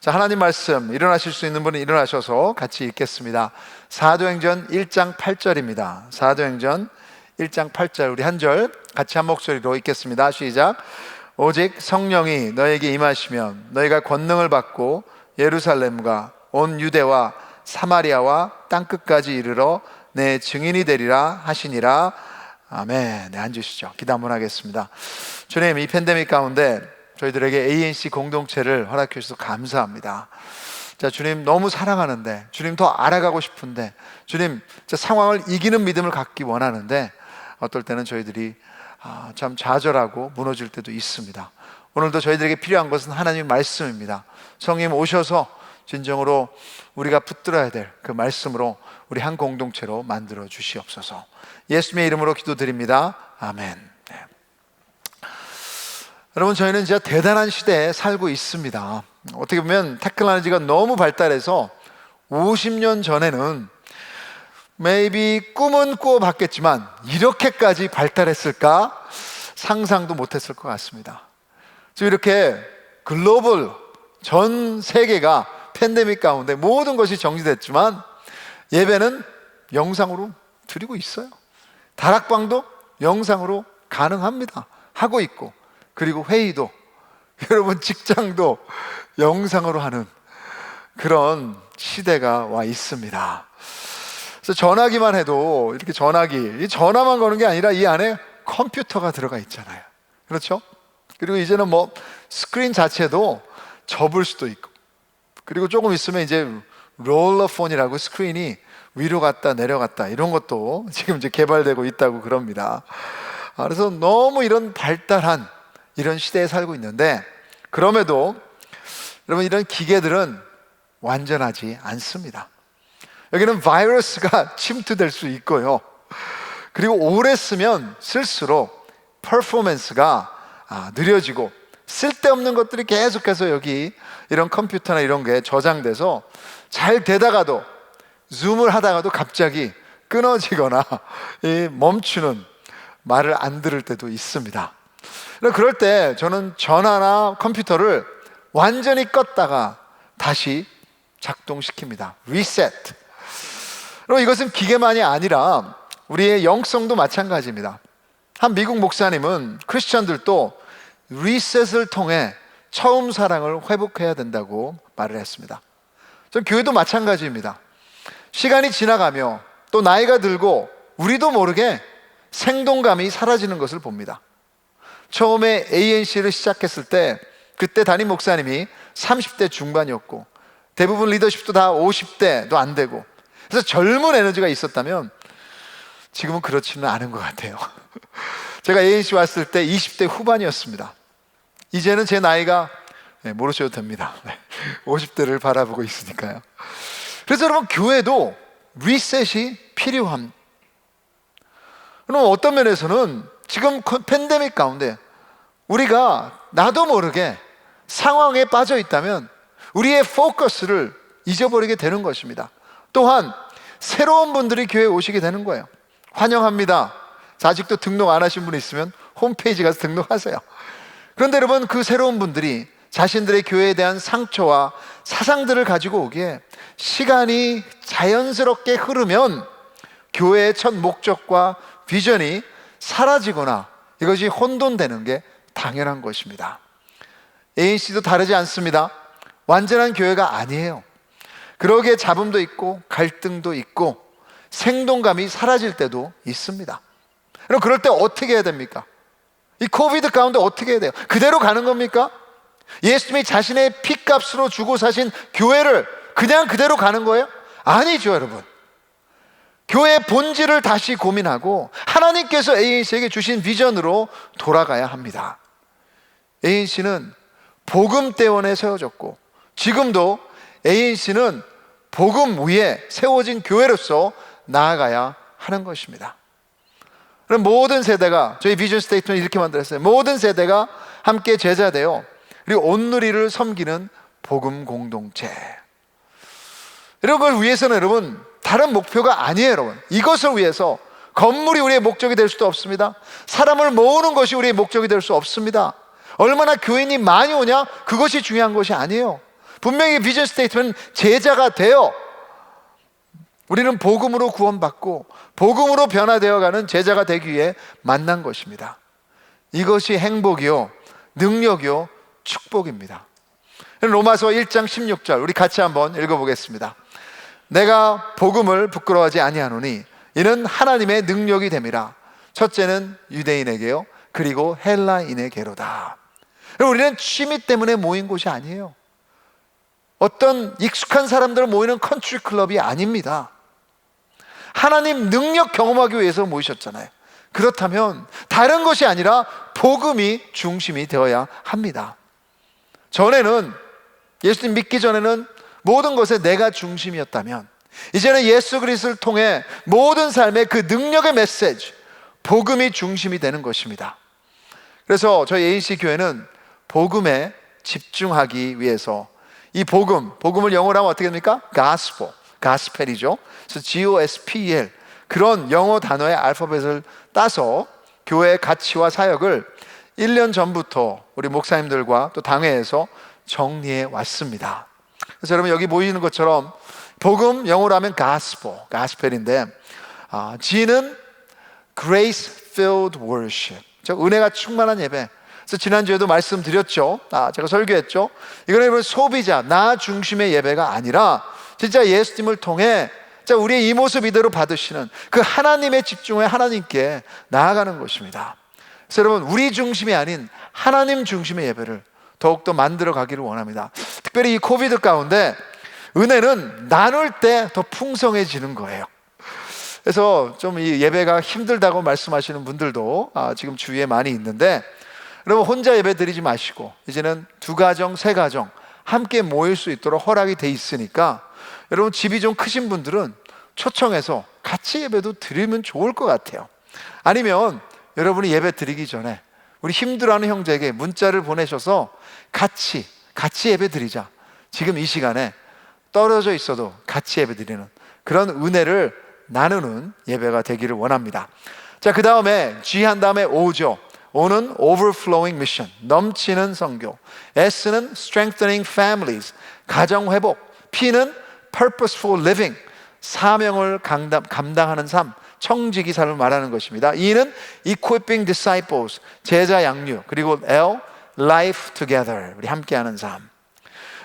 자, 하나님 말씀 일어나실 수 있는 분은 일어나셔서 같이 읽겠습니다. 사도행전 1장 8절입니다. 사도행전 1장 8절, 우리 한 절 같이 한 목소리로 읽겠습니다. 시작. 오직 성령이 너에게 임하시면 너희가 권능을 받고 예루살렘과 온 유대와 사마리아와 땅끝까지 이르러 내 증인이 되리라 하시니라. 아멘. 네, 앉으시죠. 기도 한번 하겠습니다. 주님, 이 팬데믹 가운데 저희들에게 ANC 공동체를 허락해 주셔서 감사합니다. 자, 주님 너무 사랑하는데, 주님 더 알아가고 싶은데, 주님 상황을 이기는 믿음을 갖기 원하는데, 어떨 때는 저희들이 참 좌절하고 무너질 때도 있습니다. 오늘도 저희들에게 필요한 것은 하나님의 말씀입니다. 성령 오셔서 진정으로 우리가 붙들어야 될 그 말씀으로 우리 한 공동체로 만들어 주시옵소서. 예수님의 이름으로 기도드립니다. 아멘. 네. 여러분, 저희는 진짜 대단한 시대에 살고 있습니다. 어떻게 보면 테크놀로지가 너무 발달해서 50년 전에는 maybe 꿈은 꾸어봤겠지만 이렇게까지 발달했을까 상상도 못했을 것 같습니다. 지금 이렇게 글로벌 전 세계가 팬데믹 가운데 모든 것이 정지됐지만 예배는 영상으로 드리고 있어요. 다락방도 영상으로 가능합니다. 하고 있고, 그리고 회의도, 여러분 직장도 영상으로 하는 그런 시대가 와 있습니다. 그래서 전화기만 해도 이렇게 이 전화만 거는 게 아니라 이 안에 컴퓨터가 들어가 있잖아요. 그렇죠? 그리고 이제는 뭐 스크린 자체도 접을 수도 있고, 그리고 조금 있으면 이제 롤러폰이라고 스크린이 위로 갔다 내려갔다 이런 것도 지금 이제 개발되고 있다고 그럽니다. 그래서 너무 이런 발달한 이런 시대에 살고 있는데, 그럼에도 여러분 이런 기계들은 완전하지 않습니다. 여기는 바이러스가 침투될 수 있고요, 그리고 오래 쓰면 쓸수록 퍼포먼스가 느려지고 쓸데없는 것들이 계속해서 여기 이런 컴퓨터나 이런 게 저장돼서 잘 되다가도 줌을 하다가도 갑자기 끊어지거나 멈추는, 말을 안 들을 때도 있습니다. 그럴 때 저는 전화나 컴퓨터를 완전히 껐다가 다시 작동시킵니다. 리셋. 그리고 이것은 기계만이 아니라 우리의 영성도 마찬가지입니다. 한 미국 목사님은 크리스천들도 리셋을 통해 처음 사랑을 회복해야 된다고 말을 했습니다. 전 교회도 마찬가지입니다. 시간이 지나가며 또 나이가 들고 우리도 모르게 생동감이 사라지는 것을 봅니다. 처음에 ANC를 시작했을 때 그때 담임 목사님이 30대 중반이었고 대부분 리더십도 다 50대도 안 되고, 그래서 젊은 에너지가 있었다면 지금은 그렇지는 않은 것 같아요. 제가 ANC 왔을 때 20대 후반이었습니다. 이제는 제 나이가 모르셔도 됩니다. 50대를 바라보고 있으니까요. 그래서 여러분, 교회도 리셋이 필요합니다. 그럼 어떤 면에서는 지금 팬데믹 가운데 우리가 나도 모르게 상황에 빠져 있다면 우리의 포커스를 잊어버리게 되는 것입니다. 또한 새로운 분들이 교회에 오시게 되는 거예요. 환영합니다. 아직도 등록 안 하신 분 있으면 홈페이지 가서 등록하세요. 그런데 여러분, 그 새로운 분들이 자신들의 교회에 대한 상처와 사상들을 가지고 오기에 시간이 자연스럽게 흐르면 교회의 첫 목적과 비전이 사라지거나 이것이 혼돈되는 게 당연한 것입니다. ANC도 다르지 않습니다. 완전한 교회가 아니에요. 그러기에 잡음도 있고 갈등도 있고 생동감이 사라질 때도 있습니다. 그럼 그럴 때 어떻게 해야 됩니까? 이 코비드 가운데 어떻게 해야 돼요? 그대로 가는 겁니까? 예수님이 자신의 피값으로 주고 사신 교회를 그냥 그대로 가는 거예요? 아니죠, 여러분. 교회의 본질을 다시 고민하고 하나님께서 ANC에게 주신 비전으로 돌아가야 합니다. ANC는 복음대원에 세워졌고 지금도 ANC는 복음 위에 세워진 교회로서 나아가야 하는 것입니다. 그럼 모든 세대가, 저희 비전 스테이트먼트 이렇게 만들었어요. 모든 세대가 함께 제자되어 그리고 온누리를 섬기는 복음 공동체. 이런 걸 위해서는 여러분 다른 목표가 아니에요. 여러분, 이것을 위해서 건물이 우리의 목적이 될 수도 없습니다. 사람을 모으는 것이 우리의 목적이 될 수 없습니다. 얼마나 교인이 많이 오냐, 그것이 중요한 것이 아니에요. 분명히 비전 스테이트먼트 제자가 되어 우리는 복음으로 구원받고 복음으로 변화되어가는 제자가 되기 위해 만난 것입니다. 이것이 행복이요, 능력이요, 축복입니다. 로마서 1장 16절 우리 같이 한번 읽어보겠습니다. 내가 복음을 부끄러워하지 아니하노니 이는 하나님의 능력이 됨이라. 첫째는 유대인에게요, 그리고 헬라인에게로다. 우리는 취미 때문에 모인 곳이 아니에요. 어떤 익숙한 사람들 모이는 컨트리 클럽이 아닙니다. 하나님 능력 경험하기 위해서 모이셨잖아요. 그렇다면 다른 것이 아니라 복음이 중심이 되어야 합니다. 전에는, 예수님 믿기 전에는 모든 것에 내가 중심이었다면 이제는 예수 그리스도를 통해 모든 삶의 그 능력의 메시지, 복음이 중심이 되는 것입니다. 그래서 저희 ANC 교회는 복음에 집중하기 위해서 이 복음을 영어로 하면 어떻게 됩니까? 가스펠이죠. 그래서 GOSPEL, 그런 영어 단어의 알파벳을 따서 교회의 가치와 사역을 1년 전부터 우리 목사님들과 또 당회에서 정리해 왔습니다. 그래서 여러분 여기 보이는 것처럼 복음 영어로 하면 가스펠인데 G는 Grace Filled Worship, 즉 은혜가 충만한 예배. 그래서 지난주에도 말씀드렸죠. 제가 설교했죠. 이거는 여러분 소비자, 나 중심의 예배가 아니라 진짜 예수님을 통해 우리의 이 모습 이대로 받으시는 그 하나님에 집중해 하나님께 나아가는 것입니다. 그래서 여러분 우리 중심이 아닌 하나님 중심의 예배를 더욱더 만들어 가기를 원합니다. 특별히 이 코비드 가운데 은혜는 나눌 때 더 풍성해지는 거예요. 그래서 좀 이 예배가 힘들다고 말씀하시는 분들도 지금 주위에 많이 있는데, 여러분 혼자 예배 드리지 마시고 이제는 2가정, 3가정 함께 모일 수 있도록 허락이 돼 있으니까 여러분 집이 좀 크신 분들은 초청해서 같이 예배도 드리면 좋을 것 같아요. 아니면 여러분이 예배 드리기 전에 우리 힘들어하는 형제에게 문자를 보내셔서 같이 예배 드리자. 지금 이 시간에 떨어져 있어도 같이 예배 드리는 그런 은혜를 나누는 예배가 되기를 원합니다. 자, 그 다음에 G 한 다음에 O죠. O는 overflowing mission, 넘치는 선교. S는 strengthening families, 가정 회복. P는 purposeful living, 사명을 감당하는 삶, 청지기 삶을 말하는 것입니다. E는 equipping disciples, 제자 양육. 그리고 L, life together, 우리 함께하는 삶.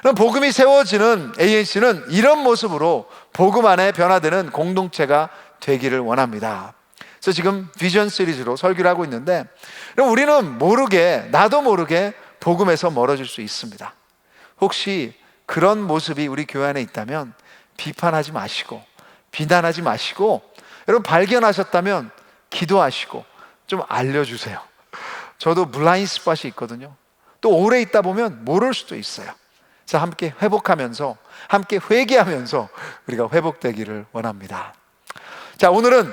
그럼 복음이 세워지는 ANC는 이런 모습으로 복음 안에 변화되는 공동체가 되기를 원합니다. 그래서 지금 비전 시리즈로 설교를 하고 있는데, 그럼 우리는 모르게, 나도 모르게 복음에서 멀어질 수 있습니다. 혹시 그런 모습이 우리 교회 안에 있다면 비판하지 마시고 비난하지 마시고, 여러분 발견하셨다면 기도하시고 좀 알려주세요. 저도 블라인드 스팟이 있거든요. 또 오래 있다 보면 모를 수도 있어요. 그래서 함께 회복하면서, 함께 회개하면서 우리가 회복되기를 원합니다. 자, 오늘은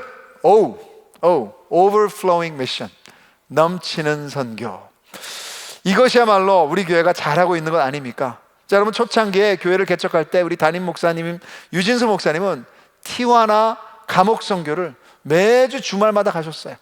overflowing mission, 넘치는 선교. 이것이야말로 우리 교회가 잘하고 있는 것 아닙니까? 자, 여러분 초창기에 교회를 개척할 때 우리 담임 목사님 유진수 목사님은 티와나 감옥 선교를 매주 주말마다 가셨어요.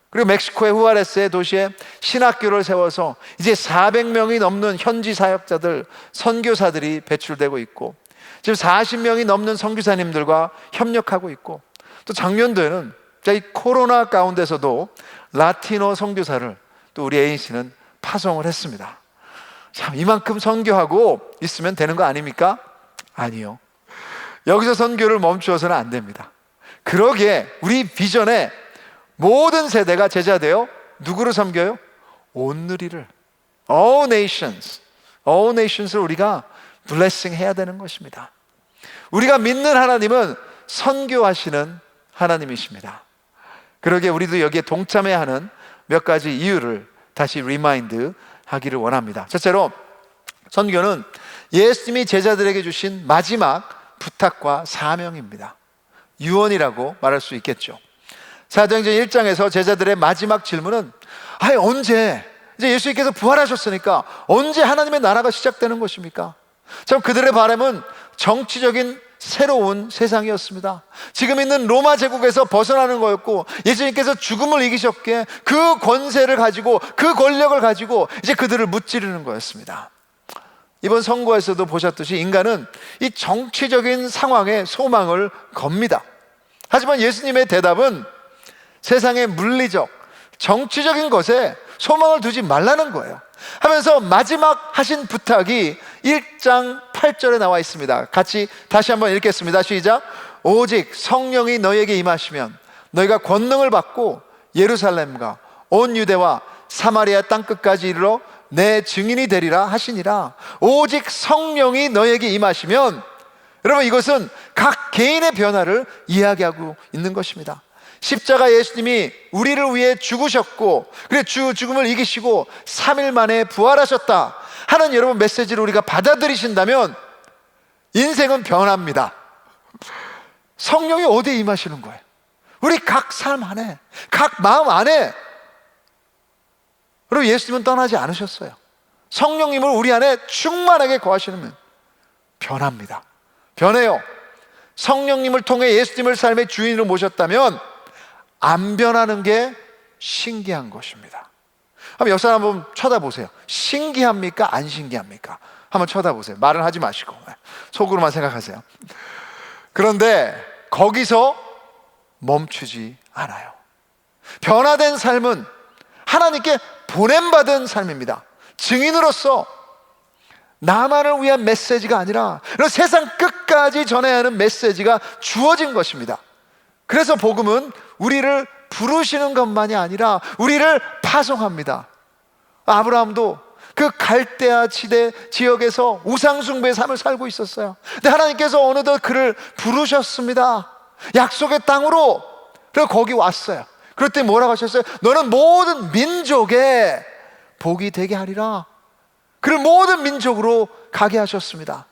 그리고 멕시코의 후아레스의 도시에 신학교를 세워서 이제 400명이 넘는 현지 사역자들, 선교사들이 배출되고 있고, 지금 40명이 넘는 선교사님들과 협력하고 있고, 또 작년도에는 이 코로나 가운데서도 라티노 선교사를 또 우리 ANC는 파송을 했습니다. 참, 이만큼 선교하고 있으면 되는 거 아닙니까? 아니요. 여기서 선교를 멈추어서는 안 됩니다. 그러기에 우리 비전에 모든 세대가 제자되어 누구를 섬겨요? 온누리를, all nations를 우리가 blessing 해야 되는 것입니다. 우리가 믿는 하나님은 선교하시는 하나님이십니다. 그러기에 우리도 여기에 동참해야 하는 몇 가지 이유를 다시 리마인드 하기를 원합니다. 첫째로, 선교는 예수님이 제자들에게 주신 마지막 부탁과 사명입니다. 유언이라고 말할 수 있겠죠. 사도행전 1장에서 제자들의 마지막 질문은 언제, 이제 예수님께서 부활하셨으니까 언제 하나님의 나라가 시작되는 것입니까? 참, 그들의 바람은 정치적인 새로운 세상이었습니다. 지금 있는 로마 제국에서 벗어나는 거였고, 예수님께서 죽음을 이기셨기에 그 권세를 가지고, 그 권력을 가지고 이제 그들을 무찌르는 거였습니다. 이번 선거에서도 보셨듯이 인간은 이 정치적인 상황에 소망을 겁니다. 하지만 예수님의 대답은 세상의 물리적, 정치적인 것에 소망을 두지 말라는 거예요. 하면서 마지막 하신 부탁이 1장 8절에 나와 있습니다. 같이 다시 한번 읽겠습니다. 시작. 오직 성령이 너희에게 임하시면 너희가 권능을 받고 예루살렘과 온 유대와 사마리아 땅끝까지 이르러 내 증인이 되리라 하시니라. 오직 성령이 너희에게 임하시면, 여러분, 이것은 각 개인의 변화를 이야기하고 있는 것입니다. 십자가 예수님이 우리를 위해 죽으셨고, 그래 죽음을 이기시고 3일 만에 부활하셨다 하는 여러분 메시지를 우리가 받아들이신다면 인생은 변합니다. 성령이 어디에 임하시는 거예요? 우리 각 삶 안에, 각 마음 안에. 그리고 예수님은 떠나지 않으셨어요. 성령님을 우리 안에 충만하게 거하시면 변합니다. 변해요. 성령님을 통해 예수님을 삶의 주인으로 모셨다면 안 변하는 게 신기한 것입니다. 한번 옆 사람 한번 쳐다보세요. 신기합니까? 안 신기합니까? 한번 쳐다보세요. 말은 하지 마시고 속으로만 생각하세요. 그런데 거기서 멈추지 않아요. 변화된 삶은 하나님께 보냄받은 삶입니다. 증인으로서 나만을 위한 메시지가 아니라 세상 끝까지 전해야 하는 메시지가 주어진 것입니다. 그래서 복음은 우리를 부르시는 것만이 아니라 우리를 파송합니다. 아브라함도 그 갈대아 지역에서 우상숭배의 삶을 살고 있었어요. 근데 하나님께서 어느덧 그를 부르셨습니다. 약속의 땅으로. 그래서 거기 왔어요. 그럴 때 뭐라고 하셨어요? 너는 모든 민족에 복이 되게 하리라. 그를 모든 민족으로 가게 하셨습니다.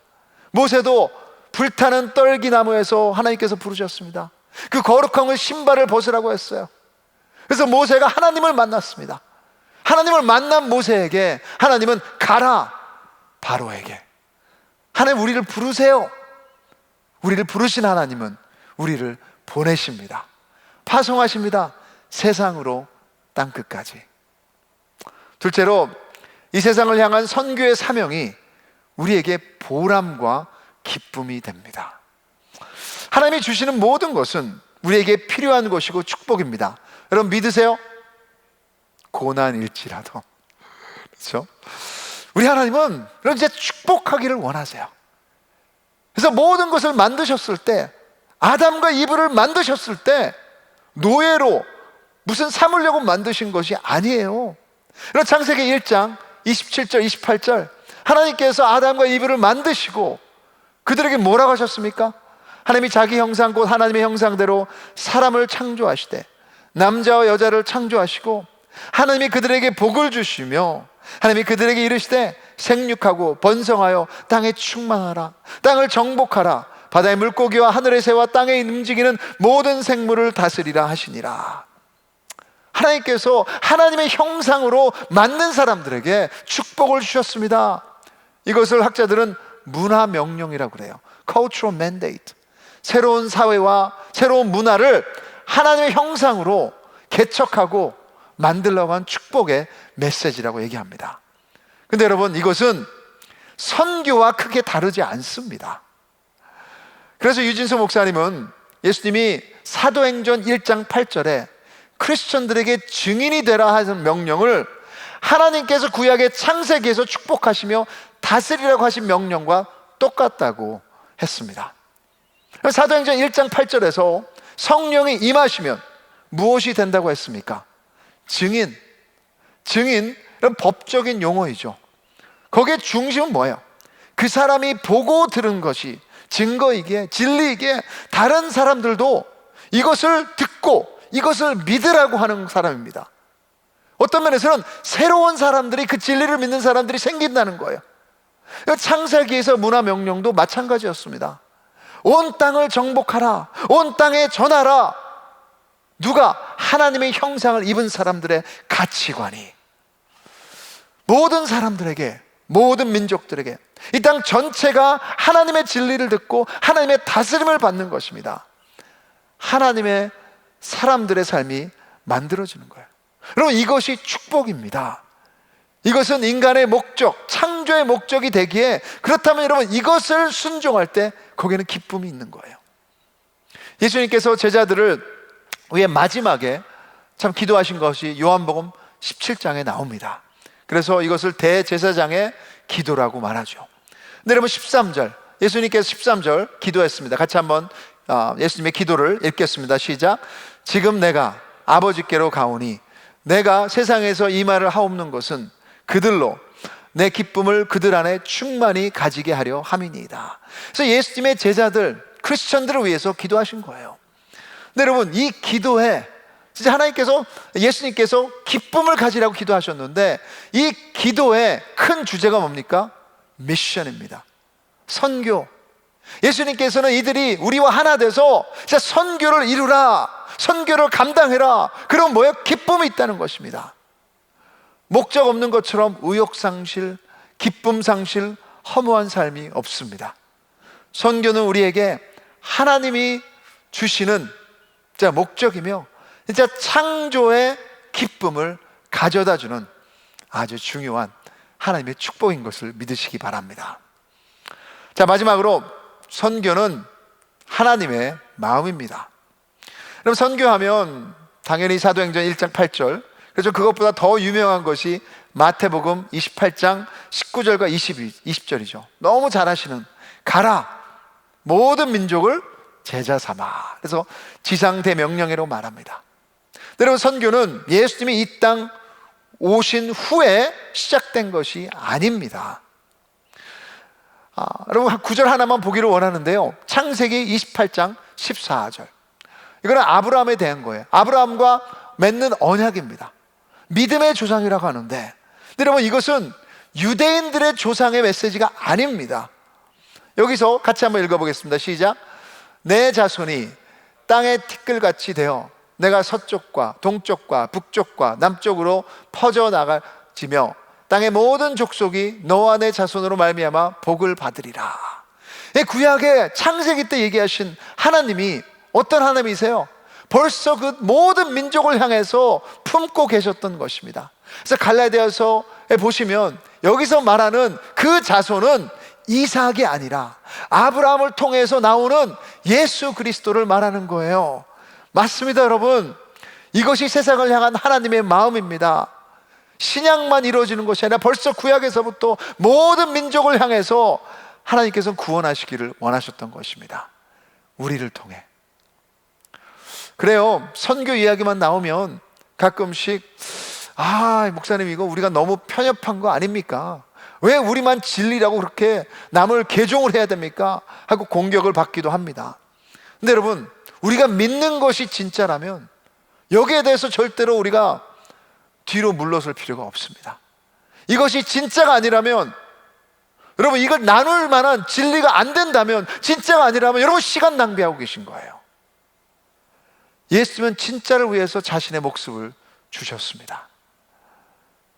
모세도 불타는 떨기나무에서 하나님께서 부르셨습니다. 그 거룩한 신발을 벗으라고 했어요. 그래서 모세가 하나님을 만났습니다. 하나님을 만난 모세에게 하나님은 가라 바로에게. 하나님 우리를 부르세요. 우리를 부르신 하나님은 우리를 보내십니다. 파송하십니다. 세상으로 땅끝까지. 둘째로 이 세상을 향한 선교의 사명이 우리에게 보람과 기쁨이 됩니다. 하나님이 주시는 모든 것은 우리에게 필요한 것이고 축복입니다. 여러분 믿으세요? 고난일지라도. 그렇죠? 우리 하나님은 여러분 이제 축복하기를 원하세요. 그래서 모든 것을 만드셨을 때, 아담과 이브를 만드셨을 때 노예로 무슨 삼으려고 만드신 것이 아니에요. 그럼 창세기 1장 27절 28절 하나님께서 아담과 이브를 만드시고 그들에게 뭐라고 하셨습니까? 하나님이 자기 형상 곧 하나님의 형상대로 사람을 창조하시되 남자와 여자를 창조하시고 하나님이 그들에게 복을 주시며 하나님이 그들에게 이르시되 생육하고 번성하여 땅에 충만하라. 땅을 정복하라. 바다의 물고기와 하늘의 새와 땅에 움직이는 모든 생물을 다스리라 하시니라. 하나님께서 하나님의 형상으로 만든 사람들에게 축복을 주셨습니다. 이것을 학자들은 문화 명령이라고 그래요. Cultural mandate. 새로운 사회와 새로운 문화를 하나님의 형상으로 개척하고 만들려고 한 축복의 메시지라고 얘기합니다. 근데 여러분 이것은 선교와 크게 다르지 않습니다. 그래서 유진수 목사님은 예수님이 사도행전 1장 8절에 크리스천들에게 증인이 되라 하는 명령을 하나님께서 구약의 창세기에서 축복하시며 다스리라고 하신 명령과 똑같다고 했습니다. 사도행전 1장 8절에서 성령이 임하시면 무엇이 된다고 했습니까? 증인. 증인, 법적인 용어이죠. 거기에 중심은 뭐예요? 그 사람이 보고 들은 것이 증거이기에 진리이기에 다른 사람들도 이것을 듣고 이것을 믿으라고 하는 사람입니다. 어떤 면에서는 새로운 사람들이, 그 진리를 믿는 사람들이 생긴다는 거예요. 창세기에서 문화 명령도 마찬가지였습니다. 온 땅을 정복하라, 온 땅에 전하라. 누가? 하나님의 형상을 입은 사람들의 가치관이 모든 사람들에게, 모든 민족들에게, 이 땅 전체가 하나님의 진리를 듣고 하나님의 다스림을 받는 것입니다. 하나님의 사람들의 삶이 만들어지는 거예요. 여러분 이것이 축복입니다. 이것은 인간의 목적, 창조의 목적이 되기에, 그렇다면 여러분 이것을 순종할 때 거기에는 기쁨이 있는 거예요. 예수님께서 제자들을 위해 마지막에 참 기도하신 것이 요한복음 17장에 나옵니다. 그래서 이것을 대제사장의 기도라고 말하죠. 근데 여러분 13절, 예수님께서 13절 기도했습니다. 같이 한번 예수님의 기도를 읽겠습니다. 시작. 지금 내가 아버지께로 가오니 내가 세상에서 이 말을 하옵는 것은 그들로 내 기쁨을 그들 안에 충만히 가지게 하려 함이니이다. 그래서 예수님의 제자들, 크리스천들을 위해서 기도하신 거예요. 근데 여러분 이 기도에 진짜 하나님께서, 예수님께서 기쁨을 가지라고 기도하셨는데, 이 기도의 큰 주제가 뭡니까? 미션입니다. 선교. 예수님께서는 이들이 우리와 하나 돼서 진짜 선교를 이루라, 선교를 감당해라. 그럼 뭐예요? 기쁨이 있다는 것입니다. 목적 없는 것처럼 의욕상실, 기쁨상실, 허무한 삶이 없습니다. 선교는 우리에게 하나님이 주시는 진짜 목적이며 진짜 창조의 기쁨을 가져다 주는 아주 중요한 하나님의 축복인 것을 믿으시기 바랍니다. 자, 마지막으로 선교는 하나님의 마음입니다. 그럼 선교하면 당연히 사도행전 1장 8절, 그래서 그것보다 더 유명한 것이 마태복음 28장 19절과 20절이죠. 너무 잘 아시는, 가라 모든 민족을 제자 삼아. 그래서 지상대명령회로 말합니다. 여러분 선교는 예수님이 이 땅 오신 후에 시작된 것이 아닙니다. 여러분 구절 하나만 보기를 원하는데요, 창세기 28장 14절, 이거는 아브라함에 대한 거예요. 아브라함과 맺는 언약입니다. 믿음의 조상이라고 하는데, 여러분 이것은 유대인들의 조상의 메시지가 아닙니다. 여기서 같이 한번 읽어보겠습니다. 시작. 내 자손이 땅의 티끌같이 되어 내가 서쪽과 동쪽과 북쪽과 남쪽으로 퍼져나가지며 땅의 모든 족속이 너와 내 자손으로 말미암아 복을 받으리라. 구약의 창세기 때 얘기하신 하나님이 어떤 하나님이세요? 벌써 그 모든 민족을 향해서 품고 계셨던 것입니다. 그래서 갈라디아서에 보시면 여기서 말하는 그 자손은 이삭이 아니라 아브라함을 통해서 나오는 예수 그리스도를 말하는 거예요. 맞습니다, 여러분. 이것이 세상을 향한 하나님의 마음입니다. 신약만 이루어지는 것이 아니라 벌써 구약에서부터 모든 민족을 향해서 하나님께서는 구원하시기를 원하셨던 것입니다. 우리를 통해. 그래요, 선교 이야기만 나오면 가끔씩 목사님 이거 우리가 너무 편협한 거 아닙니까? 왜 우리만 진리라고 그렇게 남을 개종을 해야 됩니까? 하고 공격을 받기도 합니다. 근데 여러분, 우리가 믿는 것이 진짜라면 여기에 대해서 절대로 우리가 뒤로 물러설 필요가 없습니다. 이것이 진짜가 아니라면, 여러분 이걸 나눌 만한 진리가 안 된다면, 진짜가 아니라면 여러분 시간 낭비하고 계신 거예요. 예수님은 진짜를 위해서 자신의 목숨을 주셨습니다.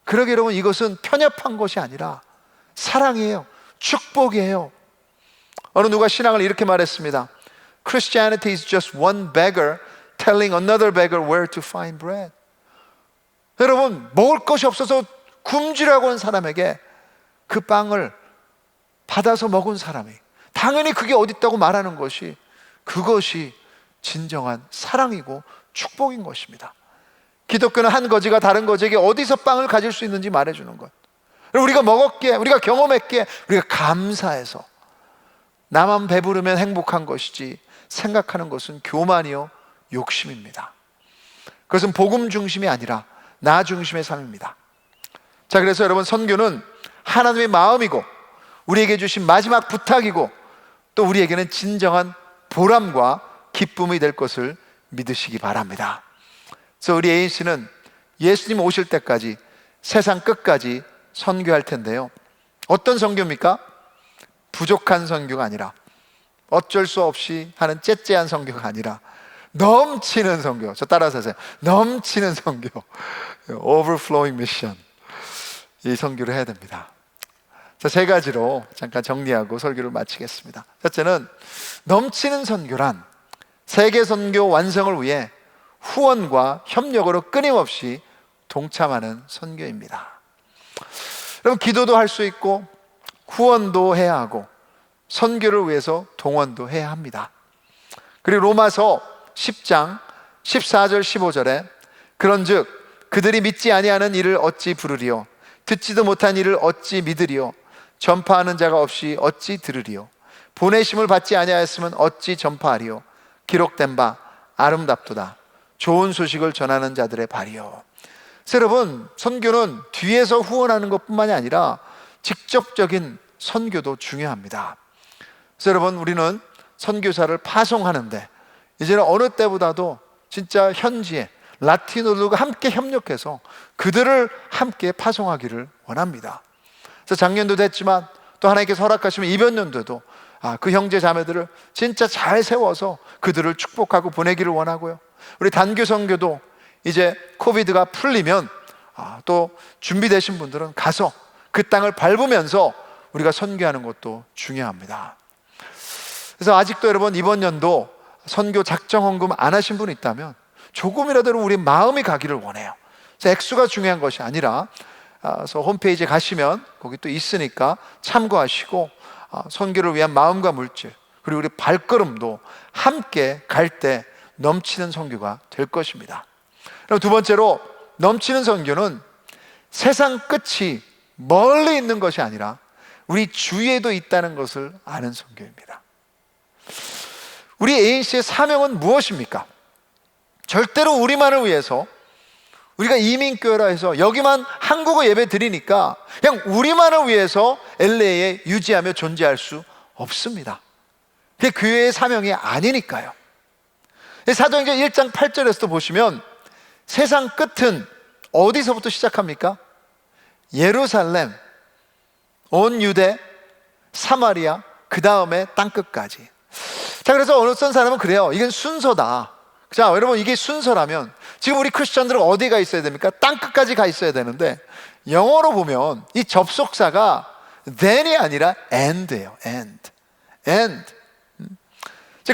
그러게 여러분 이것은 편협한 것이 아니라 사랑이에요. 축복이에요. 어느 누가 신앙을 이렇게 말했습니다. Christianity is just one beggar telling another beggar where to find bread. 여러분 먹을 것이 없어서 굶주려고 한 사람에게 그 빵을 받아서 먹은 사람이 당연히 그게 어디 있다고 말하는 것이, 그것이 진정한 사랑이고 축복인 것입니다. 기독교는 한 거지가 다른 거지에게 어디서 빵을 가질 수 있는지 말해주는 것. 우리가 먹었기에, 우리가 경험했기에 우리가 감사해서, 나만 배부르면 행복한 것이지 생각하는 것은 교만이요 욕심입니다. 그것은 복음 중심이 아니라 나 중심의 삶입니다. 자, 그래서 여러분 선교는 하나님의 마음이고 우리에게 주신 마지막 부탁이고 또 우리에게는 진정한 보람과 기쁨이 될 것을 믿으시기 바랍니다. 그래서 우리 애인 씨는 예수님 오실 때까지 세상 끝까지 선교할 텐데요, 어떤 선교입니까? 부족한 선교가 아니라, 어쩔 수 없이 하는 째째한 선교가 아니라 넘치는 선교. 저 따라서 하세요. 넘치는 선교. Overflowing mission. 이 선교를 해야 됩니다. 자, 세 가지로 잠깐 정리하고 설교를 마치겠습니다. 첫째는 넘치는 선교란 세계 선교 완성을 위해 후원과 협력으로 끊임없이 동참하는 선교입니다. 그럼 기도도 할 수 있고 후원도 해야 하고 선교를 위해서 동원도 해야 합니다. 그리고 로마서 10장 14절 15절에 그런즉 그들이 믿지 아니하는 일을 어찌 부르리요 듣지도 못한 일을 어찌 믿으리요 전파하는 자가 없이 어찌 들으리요 보내심을 받지 아니하였으면 어찌 전파하리요 기록된 바 아름답도다 좋은 소식을 전하는 자들의 발이요. 그래서 여러분, 선교는 뒤에서 후원하는 것뿐만이 아니라 직접적인 선교도 중요합니다. 그래서 여러분, 우리는 선교사를 파송하는데 이제는 어느 때보다도 진짜 현지에 라티노들과 함께 협력해서 그들을 함께 파송하기를 원합니다. 그래서 작년도 됐지만 또 하나님께서 허락하시면 이번 연도도 그 형제 자매들을 진짜 잘 세워서 그들을 축복하고 보내기를 원하고요. 우리 단교 선교도 이제 코비드가 풀리면 또 준비되신 분들은 가서 그 땅을 밟으면서 우리가 선교하는 것도 중요합니다. 그래서 아직도 여러분 이번 연도 선교 작정 헌금 안 하신 분 있다면 조금이라도 우리 마음이 가기를 원해요. 그래서 액수가 중요한 것이 아니라 그래서 홈페이지에 가시면 거기 또 있으니까 참고하시고 선교를 위한 마음과 물질 그리고 우리 발걸음도 함께 갈 때 넘치는 선교가 될 것입니다. 그럼 두 번째로 넘치는 선교는 세상 끝이 멀리 있는 것이 아니라 우리 주위에도 있다는 것을 아는 선교입니다. 우리 ANC의 사명은 무엇입니까? 절대로 우리만을 위해서 우리가 이민교회라 해서 여기만 한국어 예배 드리니까 그냥 우리만을 위해서 LA에 유지하며 존재할 수 없습니다. 그게 교회의 사명이 아니니까요. 사도행전 1장 8절에서도 보시면 세상 끝은 어디서부터 시작합니까? 예루살렘, 온 유대, 사마리아, 그 다음에 땅끝까지. 자, 그래서 어떤 사람은 그래요. 이건 순서다. 자, 여러분, 이게 순서라면 지금 우리 크리스천들은 어디가 있어야 됩니까? 땅끝까지 가 있어야 되는데 영어로 보면 이 접속사가 then이 아니라 and예요. and.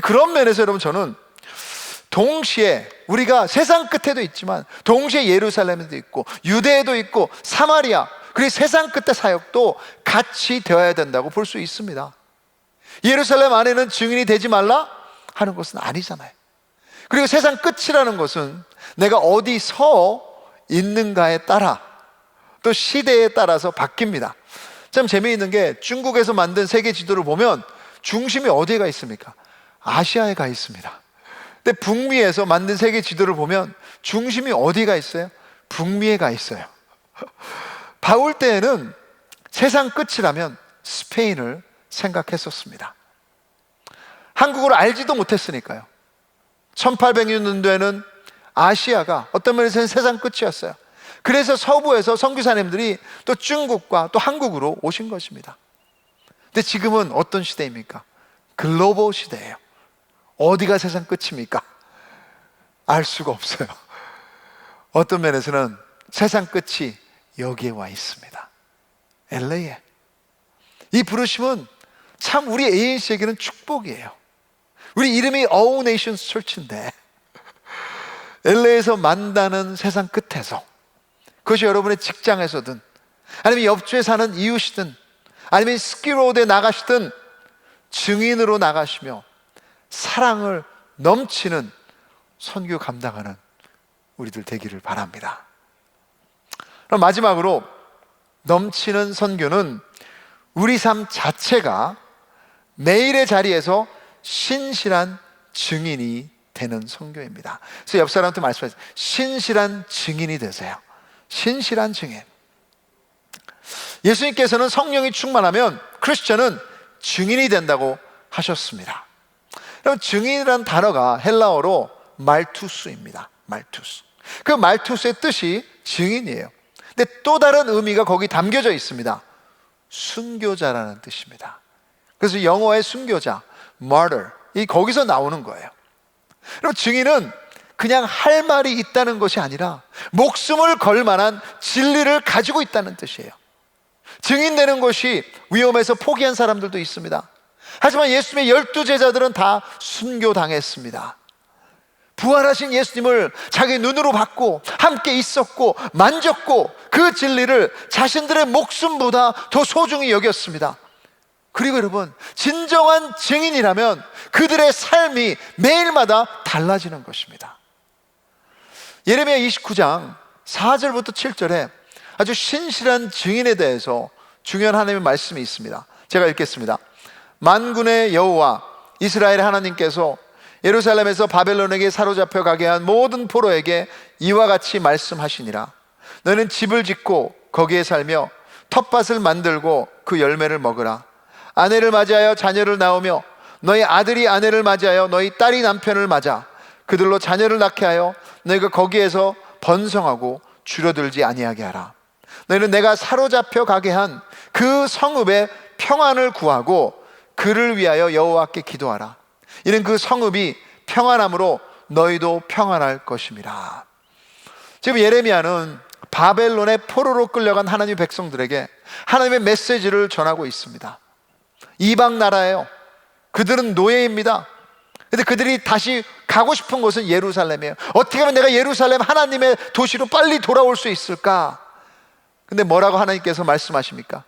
그런 면에서 여러분 저는 동시에 우리가 세상 끝에도 있지만 동시에 예루살렘에도 있고 유대에도 있고 사마리아 그리고 세상 끝의 사역도 같이 되어야 된다고 볼 수 있습니다. 예루살렘 안에는 증인이 되지 말라 하는 것은 아니잖아요. 그리고 세상 끝이라는 것은 내가 어디 서 있는가에 따라 또 시대에 따라서 바뀝니다. 참 재미있는 게 중국에서 만든 세계 지도를 보면 중심이 어디에 가 있습니까? 아시아에 가 있습니다. 근데 북미에서 만든 세계 지도를 보면 중심이 어디가 있어요? 북미에 가 있어요. 바울 때에는 세상 끝이라면 스페인을 생각했었습니다. 한국어를 알지도 못했으니까요. 1800년도에는 아시아가 어떤 면에서는 세상 끝이었어요. 그래서 서부에서 선교사님들이 또 중국과 또 한국으로 오신 것입니다. 근데 지금은 어떤 시대입니까? 글로벌 시대예요. 어디가 세상 끝입니까? 알 수가 없어요. 어떤 면에서는 세상 끝이 여기에 와 있습니다. LA에. 이 부르심은 참 우리 ANC에게는 축복이에요. 우리 이름이 All Nations Church인데 LA에서 만나는 세상 끝에서 그것이 여러분의 직장에서든 아니면 옆주에 사는 이웃이든 아니면 스키로드에 나가시든 증인으로 나가시며 사랑을 넘치는 선교 감당하는 우리들 되기를 바랍니다. 그럼 마지막으로 넘치는 선교는 우리 삶 자체가 매일의 자리에서 신실한 증인이 되는 선교입니다. 그래서 옆 사람한테 말씀하세요. 신실한 증인이 되세요. 신실한 증인. 예수님께서는 성령이 충만하면 크리스천은 증인이 된다고 하셨습니다. 여러분, 증인이라는 단어가 헬라어로 말투스입니다. 말투스. 그 말투스의 뜻이 증인이에요. 근데 또 다른 의미가 거기 담겨져 있습니다. 순교자라는 뜻입니다. 그래서 영어의 순교자, martyr, 이 거기서 나오는 거예요. 그럼 증인은 그냥 할 말이 있다는 것이 아니라 목숨을 걸 만한 진리를 가지고 있다는 뜻이에요. 증인되는 것이 위험해서 포기한 사람들도 있습니다. 하지만 예수님의 12 제자들은 다 순교당했습니다. 부활하신 예수님을 자기 눈으로 봤고 함께 있었고 만졌고 그 진리를 자신들의 목숨보다 더 소중히 여겼습니다. 그리고 여러분, 진정한 증인이라면 그들의 삶이 매일마다 달라지는 것입니다. 예레미야 29장 4절부터 7절에 아주 신실한 증인에 대해서 중요한 하나님의 말씀이 있습니다. 제가 읽겠습니다. 만군의 여호와 이스라엘의 하나님께서 예루살렘에서 바벨론에게 사로잡혀 가게 한 모든 포로에게 이와 같이 말씀하시니라. 너는 집을 짓고 거기에 살며 텃밭을 만들고 그 열매를 먹으라. 아내를 맞이하여 자녀를 낳으며 너희 아들이 아내를 맞이하여 너희 딸이 남편을 맞아 그들로 자녀를 낳게 하여 너희가 거기에서 번성하고 줄어들지 아니하게 하라. 너희는 내가 사로잡혀 가게 한 그 성읍의 평안을 구하고 그를 위하여 여호와께 기도하라. 이는 그 성읍이 평안함으로 너희도 평안할 것임이라. 지금 예레미야는 바벨론의 포로로 끌려간 하나님의 백성들에게 하나님의 메시지를 전하고 있습니다. 이방 나라예요. 그들은 노예입니다. 근데 그들이 다시 가고 싶은 곳은 예루살렘이에요. 어떻게 하면 내가 예루살렘 하나님의 도시로 빨리 돌아올 수 있을까? 근데 뭐라고 하나님께서 말씀하십니까?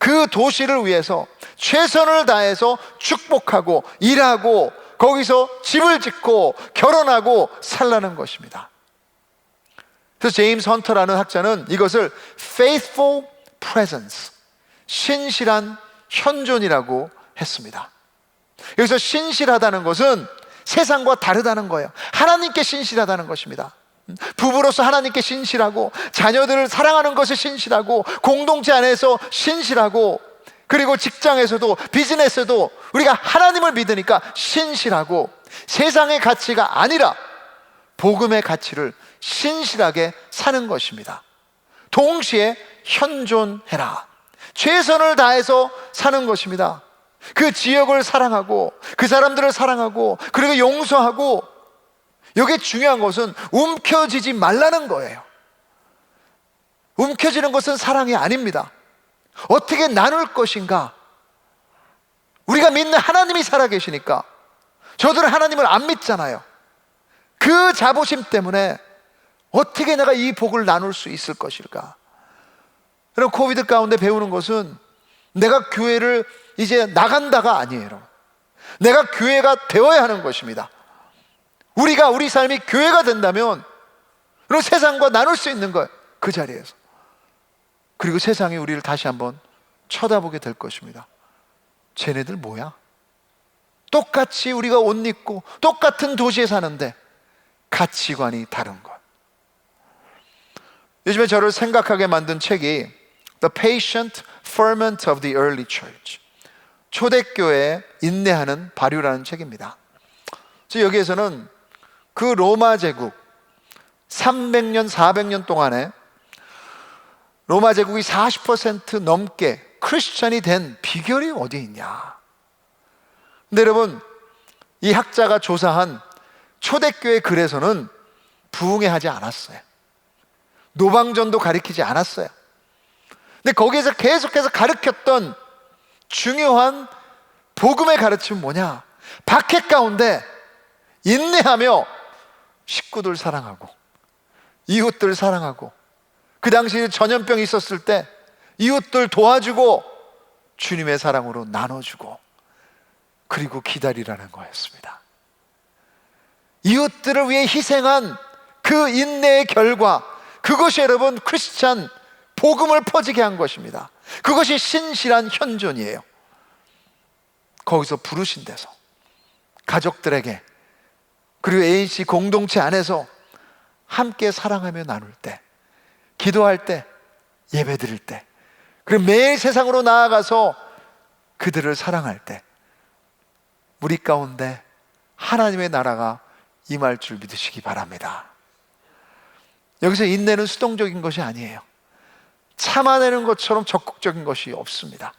그 도시를 위해서 최선을 다해서 축복하고 일하고 거기서 집을 짓고 결혼하고 살라는 것입니다. 그래서 제임스 헌터라는 학자는 이것을 faithful presence, 신실한 현존이라고 했습니다. 여기서 신실하다는 것은 세상과 다르다는 거예요. 하나님께 신실하다는 것입니다. 부부로서 하나님께 신실하고 자녀들을 사랑하는 것에 신실하고 공동체 안에서 신실하고 그리고 직장에서도 비즈니스에서도 우리가 하나님을 믿으니까 신실하고 세상의 가치가 아니라 복음의 가치를 신실하게 사는 것입니다. 동시에 현존해라. 최선을 다해서 사는 것입니다. 그 지역을 사랑하고 그 사람들을 사랑하고 그리고 용서하고, 여기에 중요한 것은 움켜쥐지 말라는 거예요. 움켜쥐는 것은 사랑이 아닙니다. 어떻게 나눌 것인가? 우리가 믿는 하나님이 살아계시니까. 저들은 하나님을 안 믿잖아요. 그 자부심 때문에 어떻게 내가 이 복을 나눌 수 있을 것일까? 그럼 코비드 가운데 배우는 것은 내가 교회를 이제 나간다가 아니에요. 내가 교회가 되어야 하는 것입니다. 우리가 우리 삶이 교회가 된다면 그리고 세상과 나눌 수 있는 거예요. 그 자리에서. 그리고 세상이 우리를 다시 한번 쳐다보게 될 것입니다. 쟤네들 뭐야? 똑같이 우리가 옷 입고 똑같은 도시에 사는데 가치관이 다른 것. 요즘에 저를 생각하게 만든 책이 The Patient Ferment of the Early Church, 초대교회에 인내하는 발효라는 책입니다. 여기에서는 그 로마 제국 300년 400년 동안에 로마 제국이 40% 넘게 크리스천이 된 비결이 어디 있냐? 근데 여러분, 이 학자가 조사한 초대교회 글에서는 부흥회하지 않았어요. 노방전도 가리키지 않았어요. 근데 거기에서 계속해서 가르쳤던 중요한 복음의 가르침은 뭐냐? 박해 가운데 인내하며 식구들 사랑하고 이웃들 사랑하고, 그 당시에 전염병이 있었을 때 이웃들 도와주고 주님의 사랑으로 나눠주고, 그리고 기다리라는 거였습니다. 이웃들을 위해 희생한 그 인내의 결과, 그것이 여러분 크리스찬 복음을 퍼지게 한 것입니다. 그것이 신실한 현존이에요. 거기서 부르신 데서 가족들에게 그리고 ANC 공동체 안에서 함께 사랑하며 나눌 때, 기도할 때, 예배 드릴 때, 그리고 매일 세상으로 나아가서 그들을 사랑할 때 우리 가운데 하나님의 나라가 임할 줄 믿으시기 바랍니다. 여기서 인내는 수동적인 것이 아니에요. 참아내는 것처럼 적극적인 것이 없습니다.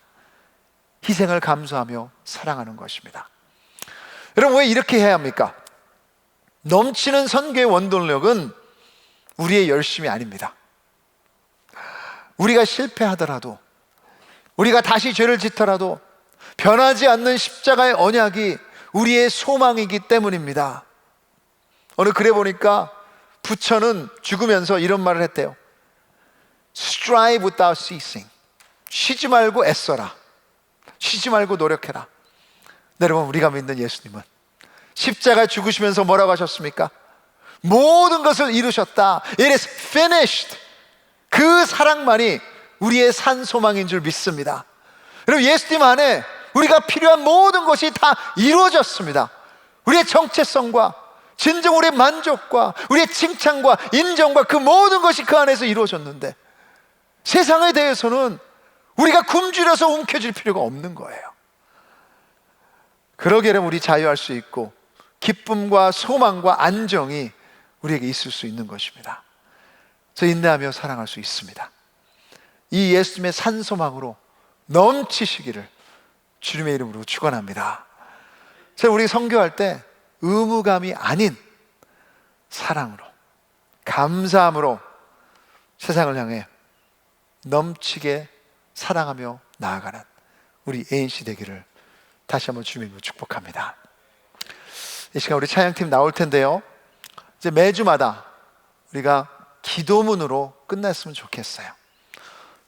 희생을 감수하며 사랑하는 것입니다. 여러분, 왜 이렇게 해야 합니까? 넘치는 선교의 원동력은 우리의 열심이 아닙니다. 우리가 실패하더라도, 우리가 다시 죄를 짓더라도 변하지 않는 십자가의 언약이 우리의 소망이기 때문입니다. 어느 글에 보니까 부처는 죽으면서 이런 말을 했대요. Strive without ceasing. 쉬지 말고 애써라. 쉬지 말고 노력해라. 여러분, 우리가 믿는 예수님은 십자가 죽으시면서 뭐라고 하셨습니까? 모든 것을 이루셨다. It is finished. 그 사랑만이 우리의 산 소망인 줄 믿습니다. 여러분, 예수님 안에 우리가 필요한 모든 것이 다 이루어졌습니다. 우리의 정체성과 진정 우리의 만족과 우리의 칭찬과 인정과 그 모든 것이 그 안에서 이루어졌는데, 세상에 대해서는 우리가 굶주려서 움켜쥘 필요가 없는 거예요. 그러기에 우리 자유할 수 있고 기쁨과 소망과 안정이 우리에게 있을 수 있는 것입니다. 저 인내하며 사랑할 수 있습니다. 이 예수님의 산소망으로 넘치시기를 주님의 이름으로 축원합니다. 제가 우리 선교할 때 의무감이 아닌 사랑으로, 감사함으로 세상을 향해 넘치게 사랑하며 나아가는 우리 ANC 되기를 다시 한번 주님의 이름으로 축복합니다. 이 시간 우리 찬양팀 나올 텐데요, 이제 매주마다 우리가 기도문으로 끝냈으면 좋겠어요.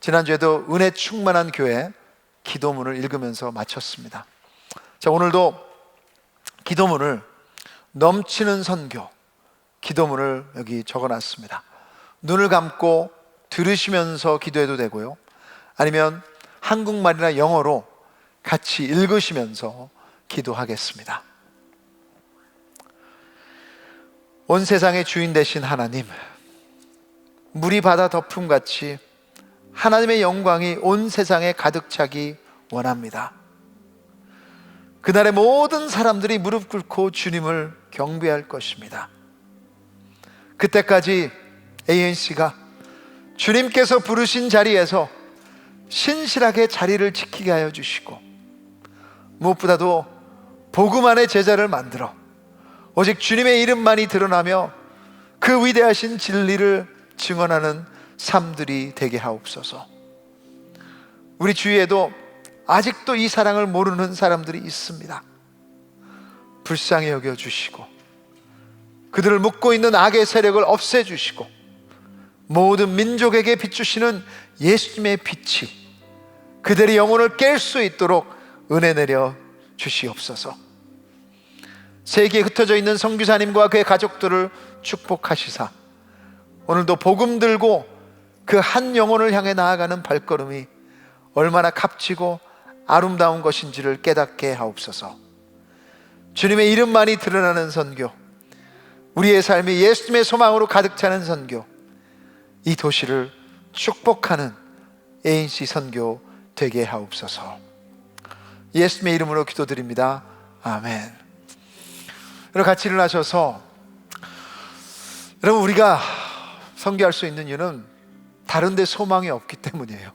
지난주에도 은혜 충만한 교회 기도문을 읽으면서 마쳤습니다. 자, 오늘도 기도문을 넘치는 선교 기도문을 여기 적어놨습니다. 눈을 감고 들으시면서 기도해도 되고요, 아니면 한국말이나 영어로 같이 읽으시면서 기도하겠습니다. 온 세상의 주인 되신 하나님, 물이 바다 덮음같이 하나님의 영광이 온 세상에 가득 차기 원합니다. 그날의 모든 사람들이 무릎 꿇고 주님을 경배할 것입니다. 그때까지 ANC가 주님께서 부르신 자리에서 신실하게 자리를 지키게 하여 주시고, 무엇보다도 복음 안에 제자를 만들어 오직 주님의 이름만이 드러나며 그 위대하신 진리를 증언하는 삶들이 되게 하옵소서. 우리 주위에도 아직도 이 사랑을 모르는 사람들이 있습니다. 불쌍히 여겨주시고 그들을 묶고 있는 악의 세력을 없애주시고 모든 민족에게 비추시는 예수님의 빛이 그들의 영혼을 깰 수 있도록 은혜 내려 주시옵소서. 세계에 흩어져 있는 선교사님과 그의 가족들을 축복하시사 오늘도 복음 들고 그 한 영혼을 향해 나아가는 발걸음이 얼마나 값지고 아름다운 것인지를 깨닫게 하옵소서. 주님의 이름만이 드러나는 선교, 우리의 삶이 예수님의 소망으로 가득 차는 선교, 이 도시를 축복하는 ANC 선교 되게 하옵소서. 예수님의 이름으로 기도드립니다. 아멘. 여러분, 같이 일어나셔서, 여러분, 우리가 선교할 수 있는 이유는 다른 데 소망이 없기 때문이에요.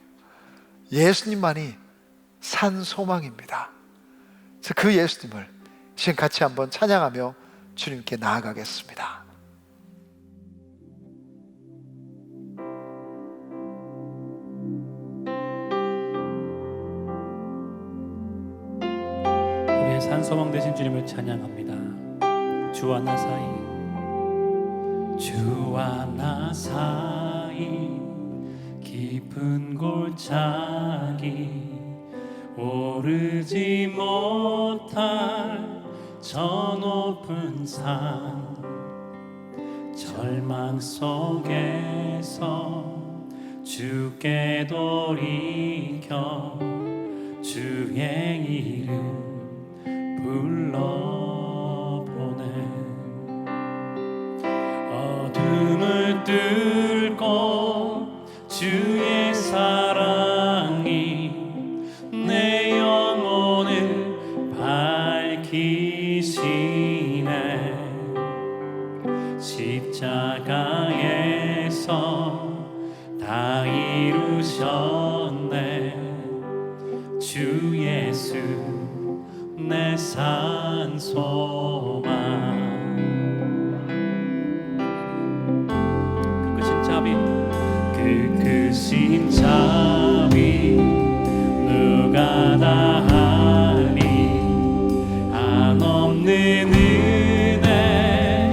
예수님만이 산 소망입니다. 그래서 그 예수님을 지금 같이 한번 찬양하며 주님께 나아가겠습니다. 우리의 산 소망 되신 주님을 찬양합니다. 주와 나 사이, 주와 나 사이 깊은 골짜기 오르지 못할 저 높은 산, 절망 속에서 주께 돌이켜 주의 이름 불러보네. 어둠을 뚫고 주의 사랑이 내 영혼을 밝히시네. 십자가에서 다 이루셨네. 주 예수 내 산 소망. 그끝인 자비, 그끝인 자비 누가 다 하리. 한없는 은혜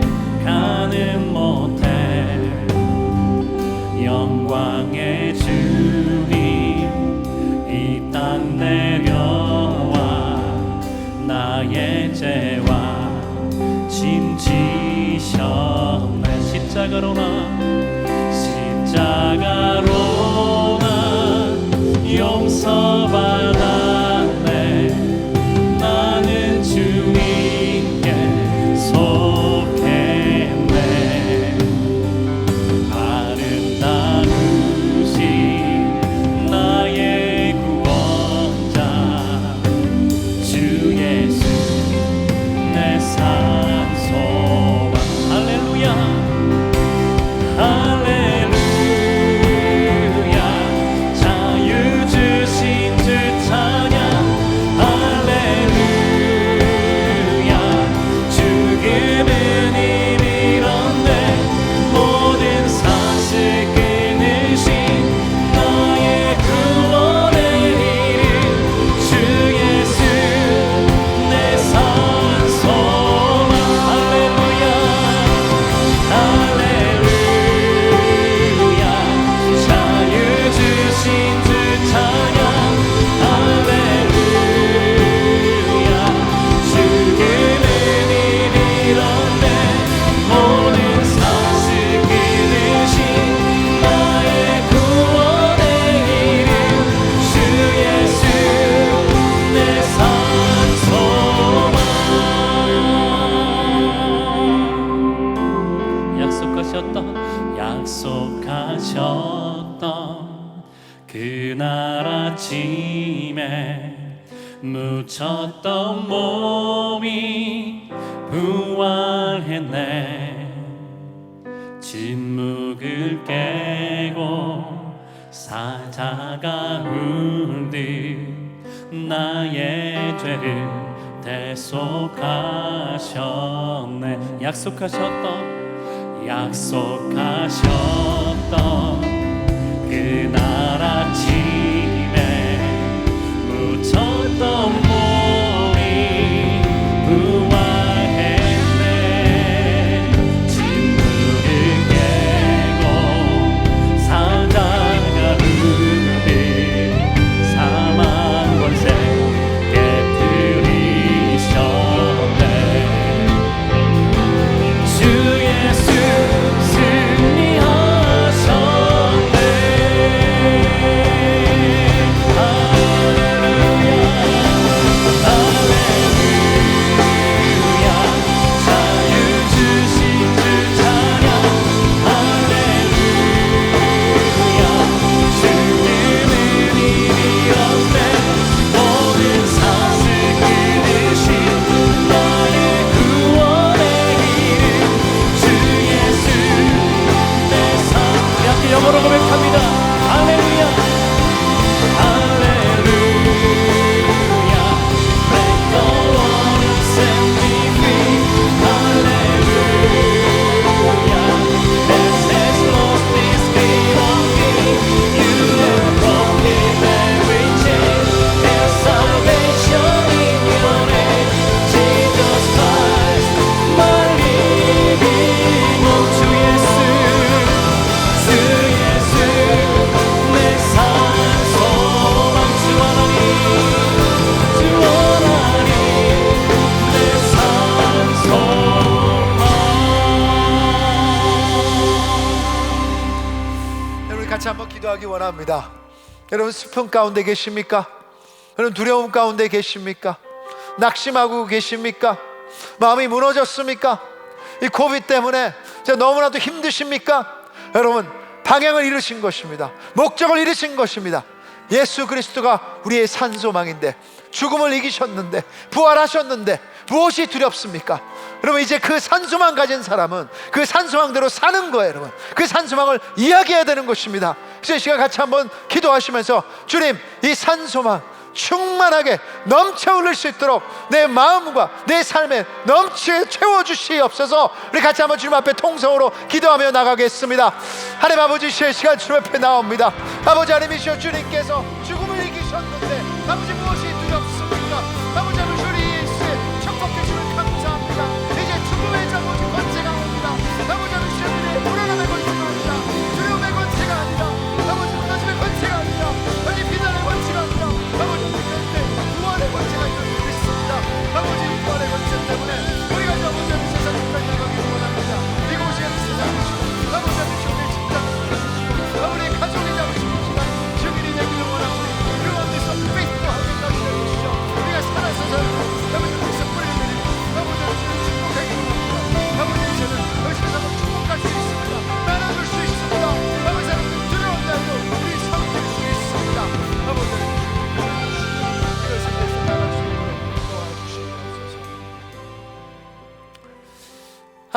나의 죄와 짐 지셨네. 십자가로 나 용서받았네. 나는 주님께 속했네. 아름다우신 나의 구원자 주 예수 내 산소망. 할렐루야 할렐루야. 자유 주신 주 찬양. 할렐루야. 죽음은 이미 잃었네. 모든 사슬 끊으신 나의 구원의 이름 주 예수 내 산소망. 할렐루야 할렐루야. 자유 주신 주 찬양. 할렐루야. 죽음은 이미 잃었네. 모든 사슬 끊으신 나의 구원의 이름 주 예수 내 산소망. 약속하셨던 그날 아침에 묻혔던 몸이 부활했네. 침묵을 깨고 사자가 울듯 나의 죄를 대속하셨네. 약속하셨던 그날 아침에 묻혔던 몸이 부활했네. 침묵을 깨고 사자가 울듯 사망 권세 깨뜨리셨네. 주 예수 승리하셨네. 할렐루야. 자유 주신 주 찬양. 할렐루야. 죽음은 이미 잃었네. 모든 사슬 끊으신 나의 구원의 이름 주 예수 내 삶. 함께 영어로 고백합니다. 할렐루야 할렐루야. Let the water set me free. 할렐루야. Death has lost its grip on me. You have broken every chain. There's salvation in your name. Jesus Christ, my living hope. 주 예수 주 예수 내 산소망. 주 하나님 내 산소망. 여러분 같이 한번 기도하기 원합니다. 여러분 슬픔 가운데 계십니까? 여러분 두려움 가운데 계십니까? 낙심하고 계십니까? 마음이 무너졌습니까? 이 코비드 때문에 너무나도 힘드십니까? 여러분 방향을 잃으신 것입니다. 목적을 잃으신 것입니다. 예수 그리스도가 우리의 산소망인데, 죽음을 이기셨는데, 부활하셨는데 무엇이 두렵습니까? 여러분 이제 그 산소망 가진 사람은 그 산소망대로 사는 거예요. 여러분 그 산소망을 이야기해야 되는 것입니다. 그래서 이 시간 같이 한번 기도하시면서 주님 이 산소망 충만하게 넘쳐 흐를 수 있도록 내 마음과 내 삶에 넘치게 채워주시옵소서. 우리 같이 한번 주님 앞에 통성으로 기도하며 나가겠습니다. 하나님 아버지 이 시간 주님 앞에 나옵니다. 아버지 하나님이시여 주님께서 죽음을 이기셨는데 아버지 무엇이 두렵습니까? 아버지 하나님 우리 예수의 축복해주심을 감사합니다. 이제 죽음의 자모지 권세가 옵니다. 아버지 하나님 우리의 불안함의 권세가 아니라 두려움의 권세가 아니라 아버지 무너짐의 권세가 아니라 아버지 비난의 권세가 아니라 아버지 우리 가운데 구원의 권세가 있는 줄 믿습니다. 아버지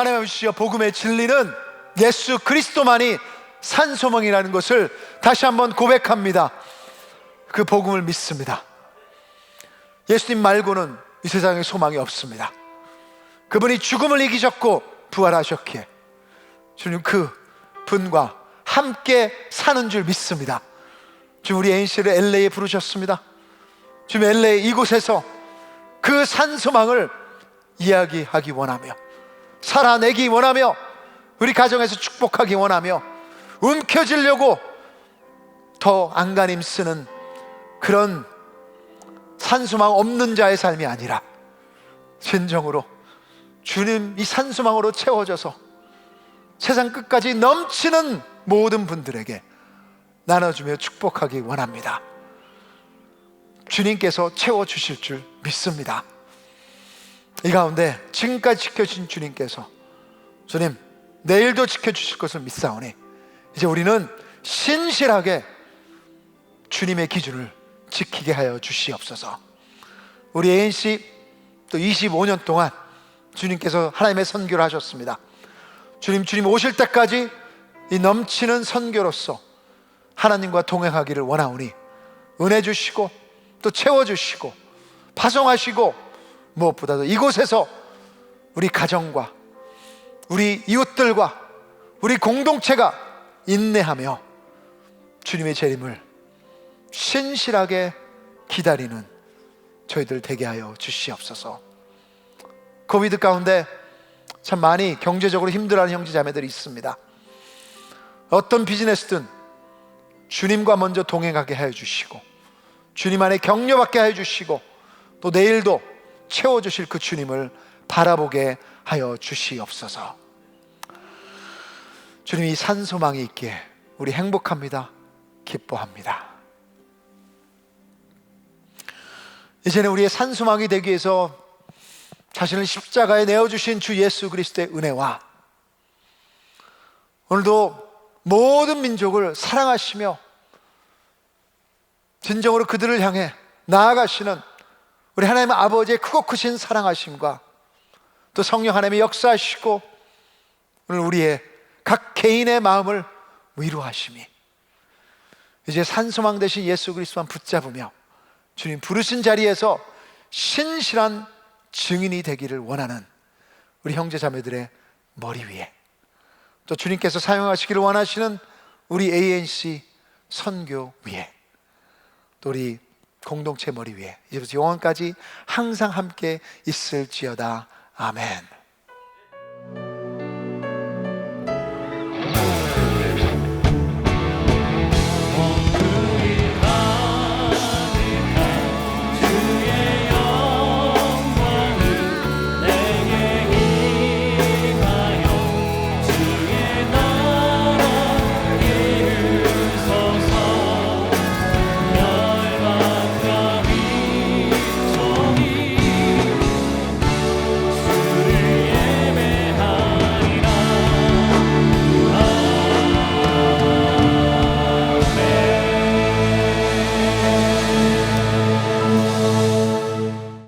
하나님 아버지여, 복음의 진리는 예수 그리스도만이 산소망이라는 것을 다시 한번 고백합니다. 그 복음을 믿습니다. 예수님 말고는 이 세상에 소망이 없습니다. 그분이 죽음을 이기셨고 부활하셨기에 주님 그 분과 함께 사는 줄 믿습니다. 지금 우리 NC를 LA에 부르셨습니다. 지금 LA 이곳에서 그 산소망을 이야기하기 원하며, 살아내기 원하며, 우리 가정에서 축복하기 원하며, 움켜쥐려고 더 안간힘 쓰는 그런 산소망 없는 자의 삶이 아니라 진정으로 주님 이 산소망으로 채워져서 세상 끝까지 넘치는 모든 분들에게 나눠주며 축복하기 원합니다. 주님께서 채워주실 줄 믿습니다. 이 가운데 지금까지 지켜주신 주님께서 주님 내일도 지켜주실 것을 믿사오니 이제 우리는 신실하게 주님의 기준을 지키게 하여 주시옵소서. 우리 ANC 또 25년 동안 주님께서 하나님의 선교를 하셨습니다. 주님 오실 때까지 이 넘치는 선교로서 하나님과 동행하기를 원하오니 은혜 주시고 또 채워주시고 파송하시고 무엇보다도 이곳에서 우리 가정과 우리 이웃들과 우리 공동체가 인내하며 주님의 재림을 신실하게 기다리는 저희들 되게 하여 주시옵소서. 코비드 가운데 참 많이 경제적으로 힘들어하는 형제 자매들이 있습니다. 어떤 비즈니스든 주님과 먼저 동행하게 하여 주시고 주님 안에 격려받게 하여 주시고 또 내일도 채워주실 그 주님을 바라보게 하여 주시옵소서. 주님이 산소망이 있기에 우리 행복합니다. 기뻐합니다. 이제는 우리의 산소망이 되기 위해서 자신을 십자가에 내어주신 주 예수 그리스도의 은혜와 오늘도 모든 민족을 사랑하시며 진정으로 그들을 향해 나아가시는 우리 하나님 아버지의 크고 크신 사랑하심과 또 성령 하나님의 역사하시고 오늘 우리의 각 개인의 마음을 위로하심이 이제 산소망 되신 예수 그리스도만 붙잡으며 주님 부르신 자리에서 신실한 증인이 되기를 원하는 우리 형제 자매들의 머리 위에 또 주님께서 사용하시기를 원하시는 우리 ANC 선교 위에 또 우리 공동체 머리 위에 이제부터 영원까지 항상 함께 있을지어다. 아멘.